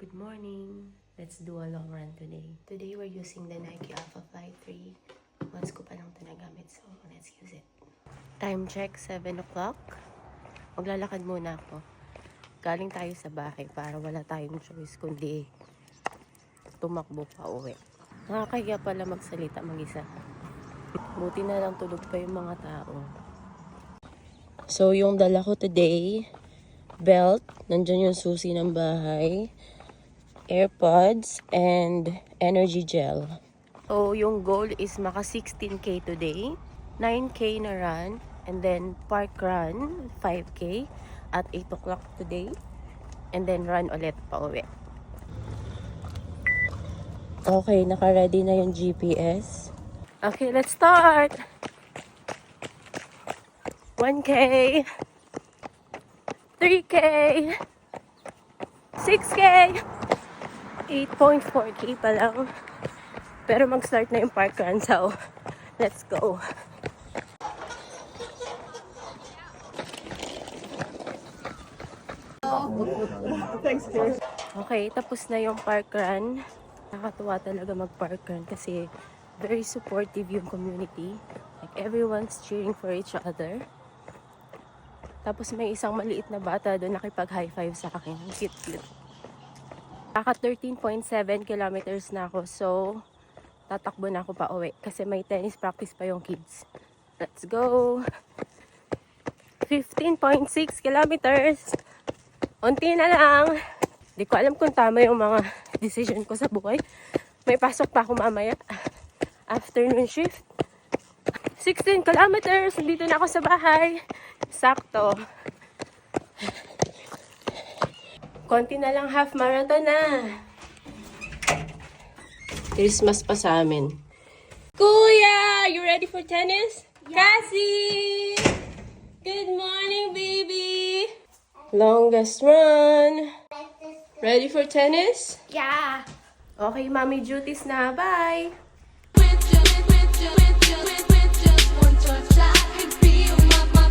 Good morning! Let's do a long run today. Today we're using the Nike Alpha Fly 3. Once ko pa lang ito nagamit, so let's use it. Time check, 7 o'clock. Maglalakad muna ako. Galing tayo sa bahay para wala tayong choice kundi tumakbo pa uwi. Nakakahiya pala magsalita mag-isa. Buti na lang tulog pa yung mga tao. So yung dala ko today, belt, nandyan yung susi ng bahay, AirPods, and energy gel. So, yung goal is maka 16K today, 9K na run, and then park run, 5K, at 8 o'clock today, and then run ulit pa uwi. Okay, naka-ready na yung GPS. Okay, let's start! 1K, 3K, 6K, 8.4K pa lang. Pero mag-start na yung park run, so let's go. Okay, tapos na yung park run. Nakakatuwa talaga mag-park run kasi very supportive yung community. Like everyone's cheering for each other. Tapos may isang maliit na bata doon nakipag-high five sa akin. Cute. Naka 13.7 kilometers na ako, so tatakbo na ako pa uwi kasi may tennis practice pa yung kids. Let's go! 15.6 kilometers! Unti na lang! Di ko alam kung tama yung mga decision ko sa buhay. May pasok pa ako mamaya. Afternoon shift. 16 kilometers! Dito na ako sa bahay. Sakto. Konti na lang, half marathon na. Christmas pa sa amin. Kuya! You ready for tennis? Yeah. Cassie! Good morning, baby! Longest run. Ready for tennis? Yeah. Okay, mommy duties na. Bye! With just one touch, I could be